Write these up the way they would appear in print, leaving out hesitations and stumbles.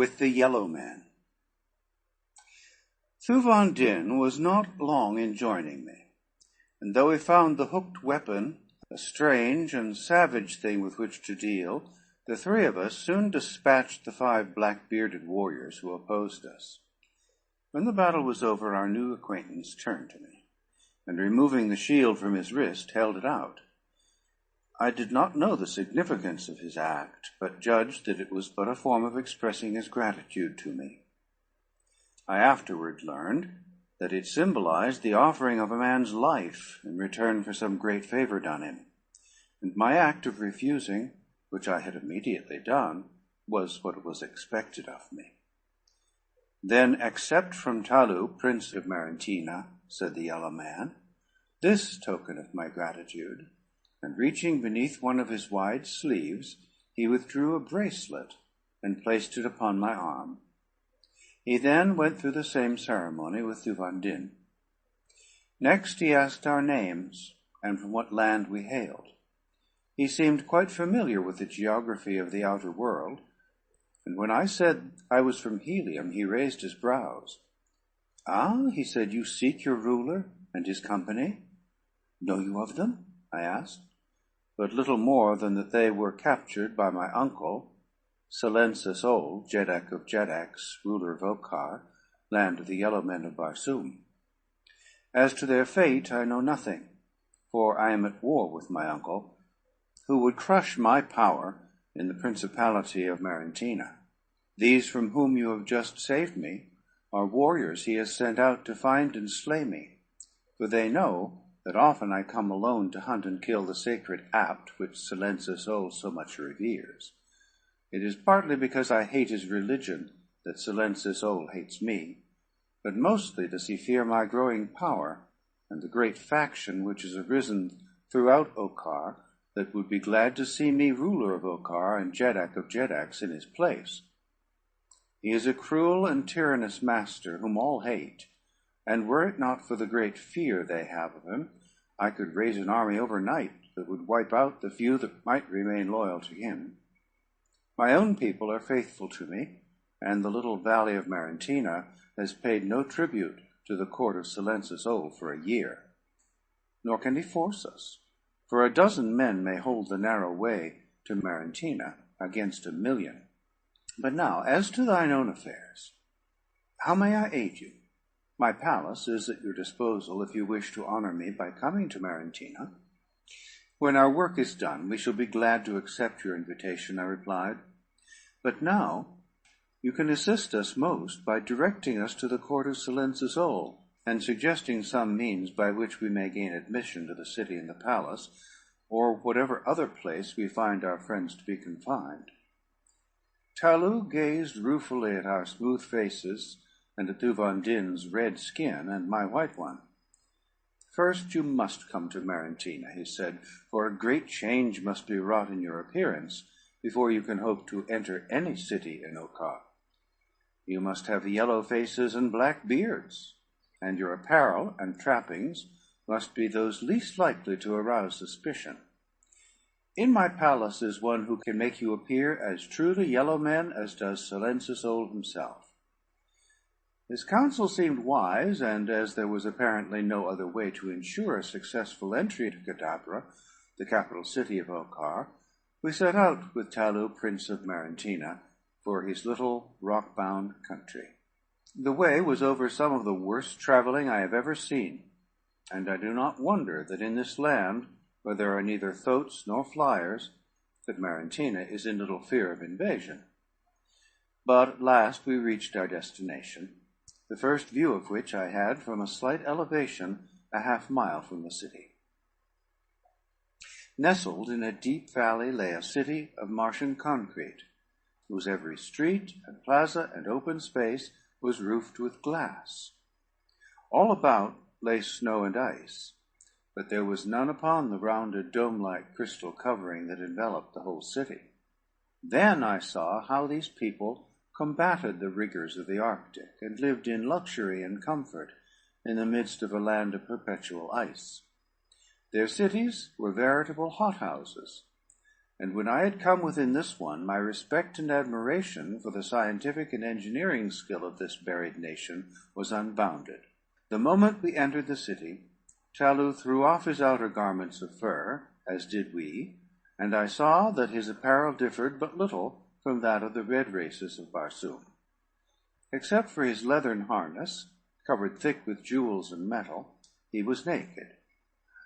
with the Yellow Man. Thuvan Din was not long in joining me, and though he found the hooked weapon a strange and savage thing with which to deal, the three of us soon dispatched the 5 black-bearded warriors who opposed us. When the battle was over, our new acquaintance turned to me, and removing the shield from his wrist, held it out. I did not know the significance of his act, but judged that it was but a form of expressing his gratitude to me. I afterward learned that it symbolized the offering of a man's life in return for some great favor done him, and my act of refusing, which I had immediately done, was what was expected of me. "Then accept from Talu, Prince of Marantina," said the Yellow Man, "this token of my gratitude," and reaching beneath one of his wide sleeves, he withdrew a bracelet and placed it upon my arm. He then went through the same ceremony with Thuvan Din. Next he asked our names, and from what land we hailed. He seemed quite familiar with the geography of the outer world, and when I said I was from Helium, he raised his brows. "Ah," he said, "you seek your ruler and his company? Know you of them?" I asked, but little more than that they were captured by my uncle, Silensis Old, Jeddak of Jeddaks, ruler of Okar, land of the Yellow Men of Barsoom. As to their fate, I know nothing, for I am at war with my uncle, who would crush my power in the principality of Marantina. These from whom you have just saved me are warriors he has sent out to find and slay me, for they know that often I come alone to hunt and kill the sacred apt which Silensis Old so much reveres. It is partly because I hate his religion that Silensis Old hates me, but mostly does he fear my growing power and the great faction which has arisen throughout Okar that would be glad to see me ruler of Okar and Jeddak of Jeddaks in his place. He is a cruel and tyrannous master whom all hate, and were it not for the great fear they have of him, I could raise an army overnight that would wipe out the few that might remain loyal to him. My own people are faithful to me, and the little valley of Marantina has paid no tribute to the court of Silensis Old for a year. Nor can he force us, for 12 men may hold the narrow way to Marantina against 1,000,000. But now, as to thine own affairs, how may I aid you? My palace is at your disposal if you wish to honor me by coming to Marantina. "When our work is done, we shall be glad to accept your invitation," I replied. "But now you can assist us most by directing us to the court of Silensis Old, and suggesting some means by which we may gain admission to the city and the palace, or whatever other place we find our friends to be confined." Talu gazed ruefully at our smooth faces, and at Thuvan Din's red skin and my white one. "First you must come to Marantina," he said, "for a great change must be wrought in your appearance before you can hope to enter any city in Okar. You must have yellow faces and black beards, and your apparel and trappings must be those least likely to arouse suspicion. In my palace is one who can make you appear as truly yellow men as does Silensis Old himself." His counsel seemed wise, and as there was apparently no other way to ensure a successful entry to Kadabra, the capital city of Okar, we set out with Talu, Prince of Marantina, for his little rock-bound country. The way was over some of the worst traveling I have ever seen, and I do not wonder that in this land, where there are neither thoats nor flyers, that Marantina is in little fear of invasion. But at last we reached our destination, the first view of which I had from a slight elevation 1/2 mile from the city. Nestled in a deep valley lay a city of Martian concrete, whose every street and plaza and open space was roofed with glass. All about lay snow and ice, but there was none upon the rounded dome-like crystal covering that enveloped the whole city. Then I saw how these people combated the rigors of the Arctic, and lived in luxury and comfort in the midst of a land of perpetual ice. Their cities were veritable hothouses, and when I had come within this one, my respect and admiration for the scientific and engineering skill of this buried nation was unbounded. The moment we entered the city, Talu threw off his outer garments of fur, as did we, and I saw that his apparel differed but little from that of the red races of Barsoom. Except for his leathern harness, covered thick with jewels and metal, he was naked,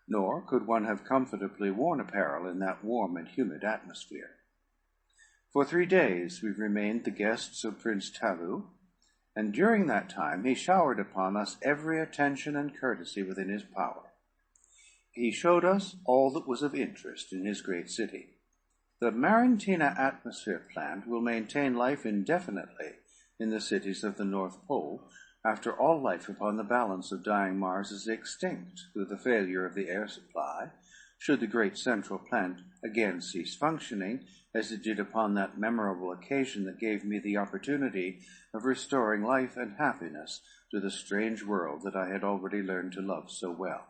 nor could one have comfortably worn apparel in that warm and humid atmosphere. For 3 days we remained the guests of Prince Talu, and during that time he showered upon us every attention and courtesy within his power. He showed us all that was of interest in his great city. The Marantina atmosphere plant will maintain life indefinitely in the cities of the North Pole, after all life upon the balance of dying Mars is extinct through the failure of the air supply, should the great central plant again cease functioning, as it did upon that memorable occasion that gave me the opportunity of restoring life and happiness to the strange world that I had already learned to love so well.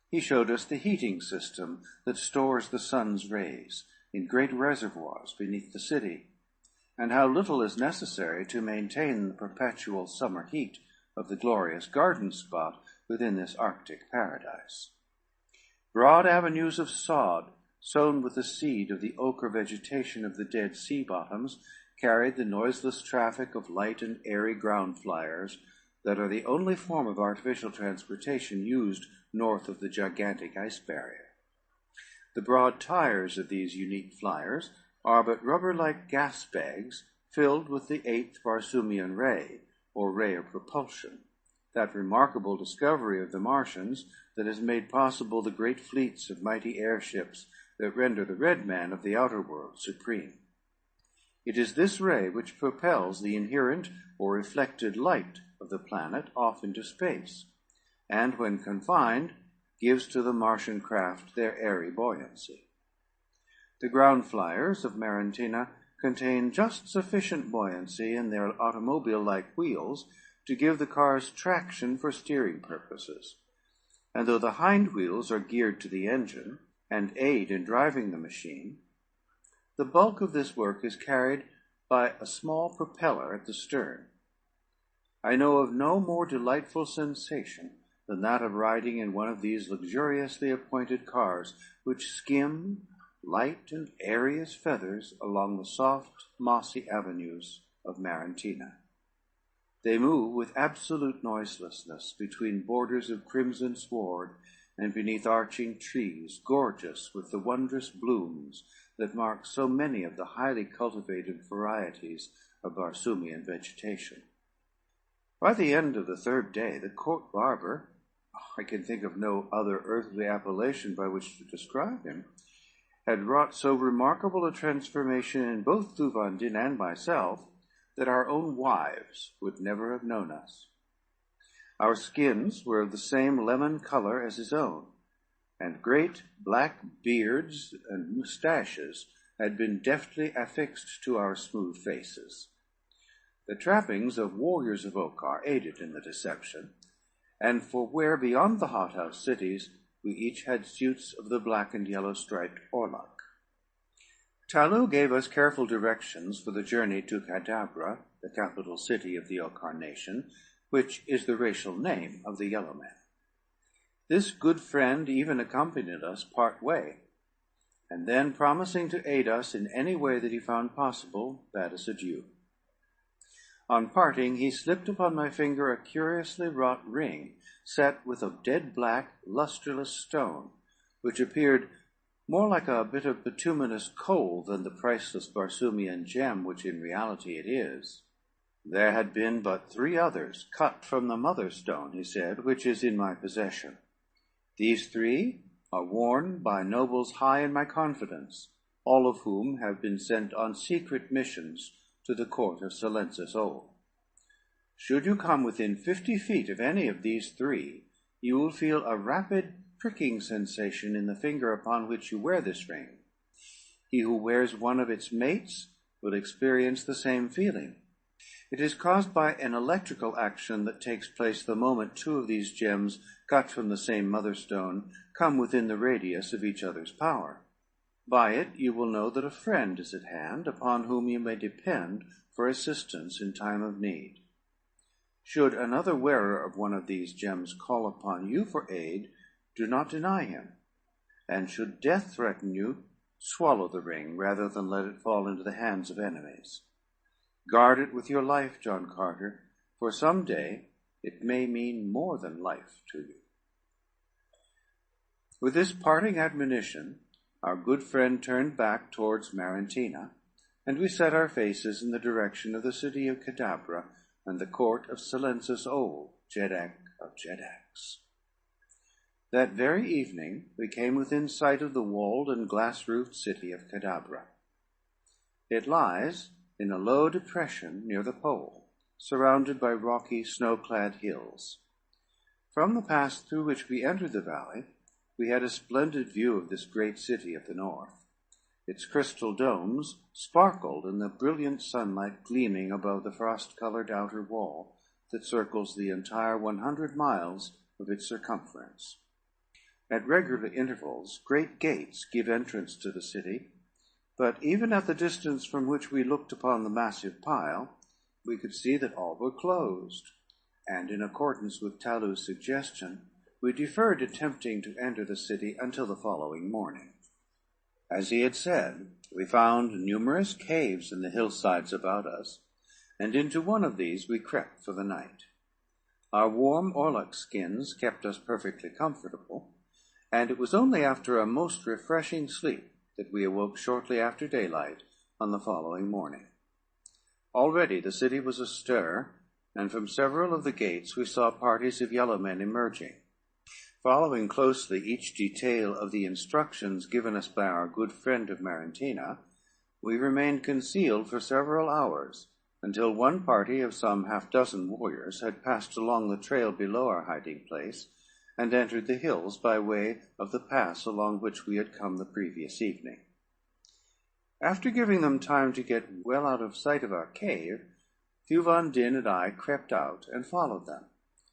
He showed us the heating system that stores the sun's rays in great reservoirs beneath the city, and how little is necessary to maintain the perpetual summer heat of the glorious garden spot within this Arctic paradise. Broad avenues of sod, sown with the seed of the ochre vegetation of the dead sea bottoms, carried the noiseless traffic of light and airy ground flyers that are the only form of artificial transportation used north of the gigantic ice barrier. The broad tires of these unique flyers are but rubber-like gas bags filled with the 8th Barsoomian ray, or ray of propulsion, that remarkable discovery of the Martians that has made possible the great fleets of mighty airships that render the red man of the outer world supreme. It is this ray which propels the inherent or reflected light of the planet off into space, and when confined, gives to the Martian craft their airy buoyancy. The ground flyers of Marantina contain just sufficient buoyancy in their automobile-like wheels to give the cars traction for steering purposes, and though the hind wheels are geared to the engine and aid in driving the machine, the bulk of this work is carried by a small propeller at the stern. I know of no more delightful sensation than that of riding in one of these luxuriously appointed cars which skim, light and airy as feathers, along the soft, mossy avenues of Marantina. They move with absolute noiselessness between borders of crimson sward and beneath arching trees, gorgeous with the wondrous blooms that mark so many of the highly cultivated varieties of Barsoomian vegetation. By the end of the 3rd day, the court barber, I can think of no other earthly appellation by which to describe him, had wrought so remarkable a transformation in both Thuvandin and myself that our own wives would never have known us. Our skins were of the same lemon color as his own, and great black beards and moustaches had been deftly affixed to our smooth faces. The trappings of warriors of Okar aided in the deception, and for where beyond the hothouse cities we each had suits of the black and yellow striped orlach. Talu gave us careful directions for the journey to Cadabra, the capital city of the Okar nation, which is the racial name of the yellow man. This good friend even accompanied us part way, and then, promising to aid us in any way that he found possible, bade us adieu. On parting, he slipped upon my finger a curiously wrought ring set with a dead black, lustreless stone, which appeared more like a bit of bituminous coal than the priceless Barsoomian gem which in reality it is. There had been but 3 others, cut from the mother stone, he said, which is in my possession. These 3 are worn by nobles high in my confidence, all of whom have been sent on secret missions to the court of Silensis Old. Should you come within 50 feet of any of these 3, you will feel a rapid pricking sensation in the finger upon which you wear this ring. He who wears one of its mates will experience the same feeling. It is caused by an electrical action that takes place the moment 2 of these gems, cut from the same mother stone, come within the radius of each other's power. By it you will know that a friend is at hand upon whom you may depend for assistance in time of need. Should another wearer of one of these gems call upon you for aid, do not deny him, and should death threaten you, swallow the ring rather than let it fall into the hands of enemies. Guard it with your life, John Carter, for some day it may mean more than life to you. With this parting admonition, our good friend turned back towards Marantina, and we set our faces in the direction of the city of Cadabra and the court of Silencis Old, Jeddak of Jeddaks. That very evening we came within sight of the walled and glass-roofed city of Cadabra. It lies in a low depression near the pole, surrounded by rocky, snow-clad hills. From the pass through which we entered the valley, we had a splendid view of this great city of the north. Its crystal domes sparkled in the brilliant sunlight gleaming above the frost-colored outer wall that circles the entire 100 miles of its circumference. At regular intervals, great gates give entrance to the city, but even at the distance from which we looked upon the massive pile, we could see that all were closed, and in accordance with Talu's suggestion, we deferred attempting to enter the city until the following morning. As he had said, we found numerous caves in the hillsides about us, and into one of these we crept for the night. Our warm orluk skins kept us perfectly comfortable, and it was only after a most refreshing sleep that we awoke shortly after daylight on the following morning. Already the city was astir, and from several of the gates we saw parties of yellow men emerging. Following closely each detail of the instructions given us by our good friend of Marantina, we remained concealed for several hours, until one party of some half-dozen warriors had passed along the trail below our hiding place and entered the hills by way of the pass along which we had come the previous evening. After giving them time to get well out of sight of our cave, Hugh Van Dyn and I crept out and followed them,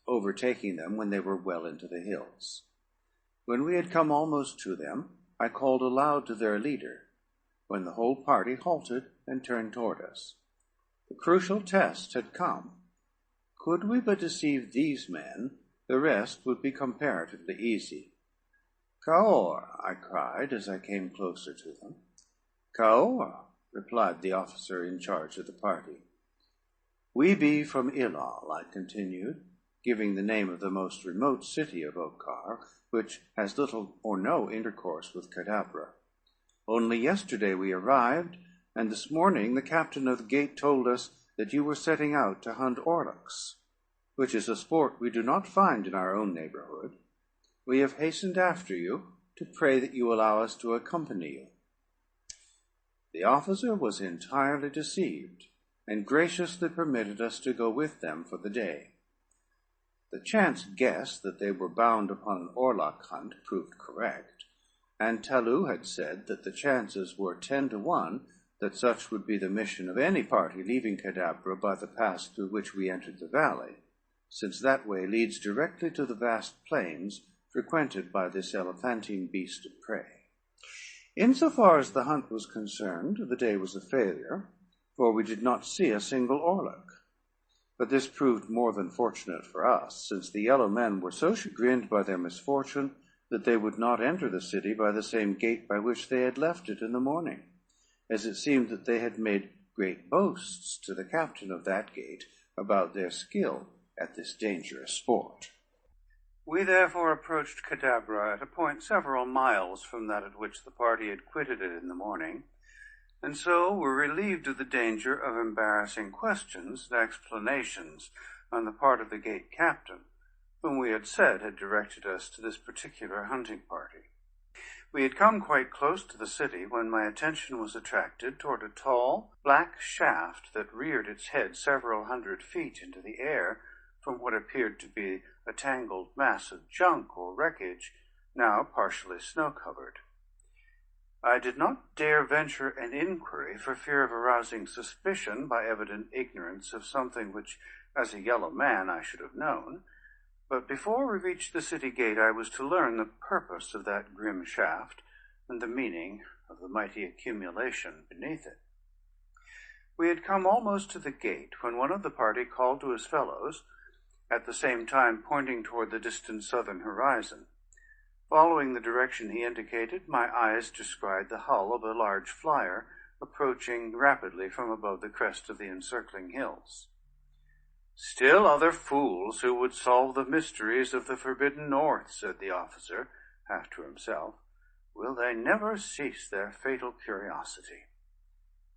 overtaking them when they were well into the hills. When we had come almost to them, I called aloud to their leader, when the whole party halted and turned toward us. The crucial test had come. Could we but deceive these men, the rest would be comparatively easy. "Kaor," I cried as I came closer to them. "Kaor," replied the officer in charge of the party. "We be from Ilal," I continued, giving the name of the most remote city of Okar, which has little or no intercourse with Cadabra. "Only yesterday we arrived, and this morning the captain of the gate told us that you were setting out to hunt orluks, which is a sport we do not find in our own neighborhood. We have hastened after you to pray that you allow us to accompany you." The officer was entirely deceived, and graciously permitted us to go with them for the day. The chance guess that they were bound upon an orluk hunt proved correct, and Talu had said that the chances were 10 to 1 that such would be the mission of any party leaving Cadabra by the pass through which we entered the valley, since that way leads directly to the vast plains frequented by this elephantine beast of prey. Insofar as the hunt was concerned, the day was a failure, for we did not see a single orluk. But this proved more than fortunate for us, since the yellow men were so chagrined by their misfortune that they would not enter the city by the same gate by which they had left it in the morning, as it seemed that they had made great boasts to the captain of that gate about their skill at this dangerous sport. We therefore approached Cadabra at a point several miles from that at which the party had quitted it in the morning, and so were relieved of the danger of embarrassing questions and explanations on the part of the gate captain, whom we had said had directed us to this particular hunting party. We had come quite close to the city when my attention was attracted toward a tall, black shaft that reared its head several 100 feet into the air from what appeared to be a tangled mass of junk or wreckage, now partially snow-covered. I did not dare venture an inquiry for fear of arousing suspicion by evident ignorance of something which, as a yellow man, I should have known. But before we reached the city gate, I was to learn the purpose of that grim shaft and the meaning of the mighty accumulation beneath it. We had come almost to the gate when one of the party called to his fellows, at the same time pointing toward the distant southern horizon. Following the direction he indicated, my eyes descried the hull of a large flyer approaching rapidly from above the crest of the encircling hills. "Still other fools who would solve the mysteries of the forbidden north," said the officer, half to himself. "Will they never cease their fatal curiosity?"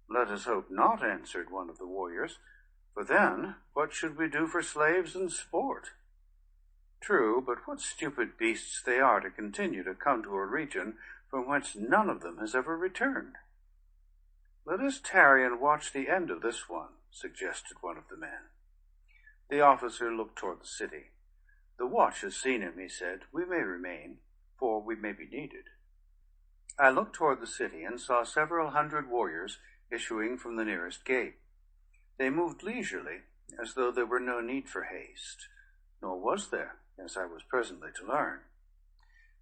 "Let us hope not," answered one of the warriors, "for then what should we do for slaves and sport?" "True, but what stupid beasts they are to continue to come to a region from whence none of them has ever returned." "Let us tarry and watch the end of this one," suggested one of the men. The officer looked toward the city. "The watch has seen him," he said. "We may remain, for we may be needed." I looked toward the city and saw several hundred warriors issuing from the nearest gate. They moved leisurely, as though there were no need for haste, nor was there, as I was presently to learn.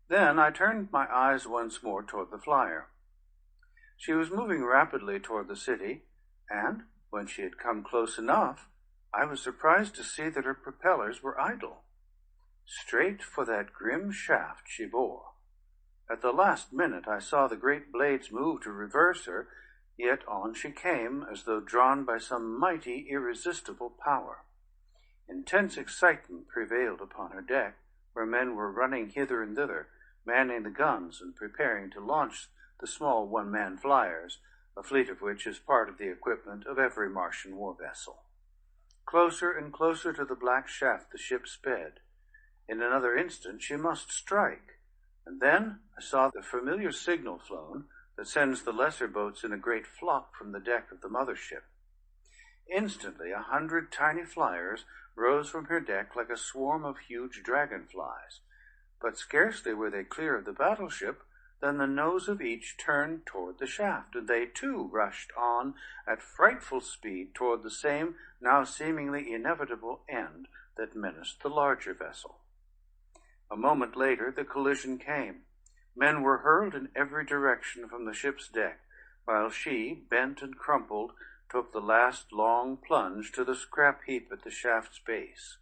Then I turned my eyes once more toward the flyer. She was moving rapidly toward the city, and when she had come close enough, I was surprised to see that her propellers were idle. Straight for that grim shaft she bore. At the last minute I saw the great blades move to reverse her, yet on she came as though drawn by some mighty, irresistible power. Intense excitement prevailed upon her deck, where men were running hither and thither, manning the guns and preparing to launch the small one-man flyers, a fleet of which is part of the equipment of every Martian war vessel. Closer and closer to the black shaft the ship sped. In another instant she must strike, and then I saw the familiar signal flown that sends the lesser boats in a great flock from the deck of the mother ship. Instantly 100 tiny flyers rose from her deck like a swarm of huge dragonflies, but scarcely were they clear of the battleship than the nose of each turned toward the shaft, and they too rushed on at frightful speed toward the same, now seemingly inevitable end that menaced the larger vessel. A moment later the collision came. Men were hurled in every direction from the ship's deck, while she, bent and crumpled, took the last long plunge to the scrap heap at the shaft's base.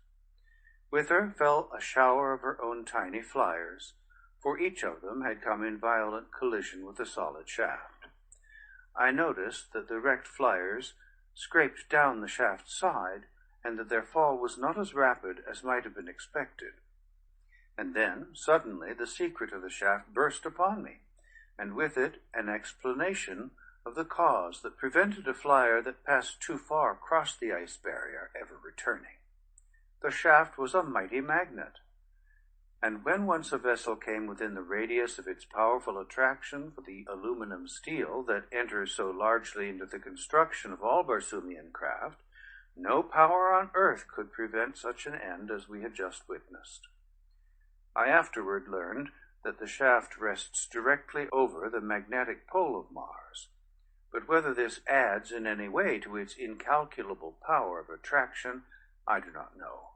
With her fell a shower of her own tiny flyers, for each of them had come in violent collision with the solid shaft. I noticed that the wrecked flyers scraped down the shaft's side, and that their fall was not as rapid as might have been expected. And then, suddenly, the secret of the shaft burst upon me, and with it an explanation of the cause that prevented a flyer that passed too far across the ice barrier ever returning. The shaft was a mighty magnet, and when once a vessel came within the radius of its powerful attraction for the aluminum steel that enters so largely into the construction of all Barsoomian craft, no power on earth could prevent such an end as we had just witnessed. I afterward learned that the shaft rests directly over the magnetic pole of Mars, but whether this adds in any way to its incalculable power of attraction, I do not know.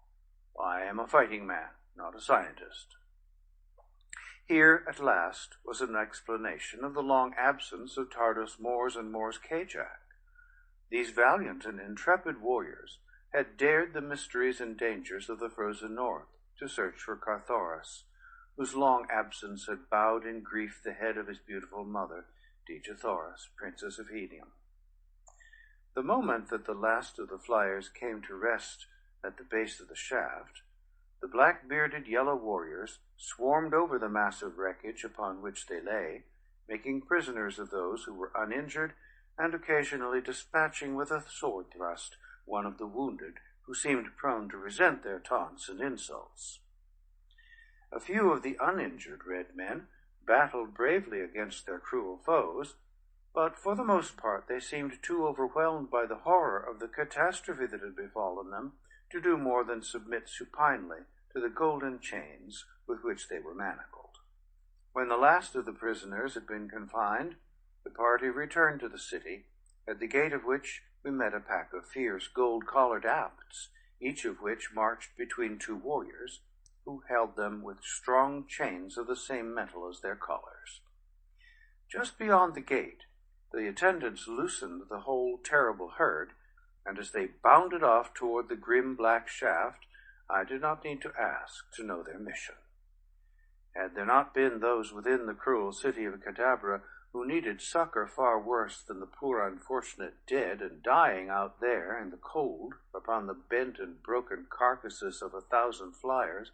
I am a fighting man, not a scientist. Here, at last, was an explanation of the long absence of Tardos Mors and Mors Kajak. These valiant and intrepid warriors had dared the mysteries and dangers of the frozen north to search for Carthoris, whose long absence had bowed in grief the head of his beautiful mother, Dejathoris, Princess of Helium. The moment that the last of the flyers came to rest at the base of the shaft, the black-bearded yellow warriors swarmed over the massive wreckage upon which they lay, making prisoners of those who were uninjured, and occasionally dispatching with a sword thrust one of the wounded, who seemed prone to resent their taunts and insults. A few of the uninjured red men battled bravely against their cruel foes, but for the most part they seemed too overwhelmed by the horror of the catastrophe that had befallen them to do more than submit supinely to the golden chains with which they were manacled. When the last of the prisoners had been confined, the party returned to the city, at the gate of which we met a pack of fierce gold-collared Apts, each of which marched between two warriors, who held them with strong chains of the same metal as their collars. Just beyond the gate, the attendants loosened the whole terrible herd, and as they bounded off toward the grim black shaft, I did not need to ask to know their mission. Had there not been those within the cruel city of Cadabra who needed succor far worse than the poor unfortunate dead and dying out there in the cold upon the bent and broken carcasses of 1,000 flyers,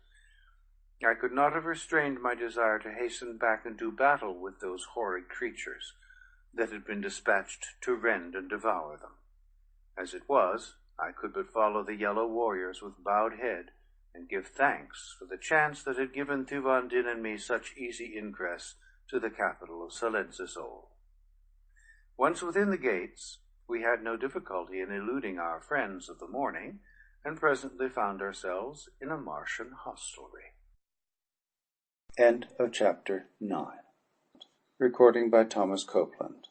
I could not have restrained my desire to hasten back and do battle with those horrid creatures that had been dispatched to rend and devour them. As it was, I could but follow the yellow warriors with bowed head, and give thanks for the chance that had given Thuvandin and me such easy ingress to the capital of Silenzasol. Once within the gates, we had no difficulty in eluding our friends of the morning, and presently found ourselves in a Martian hostelry. End of chapter 9. Recording by Thomas Copeland.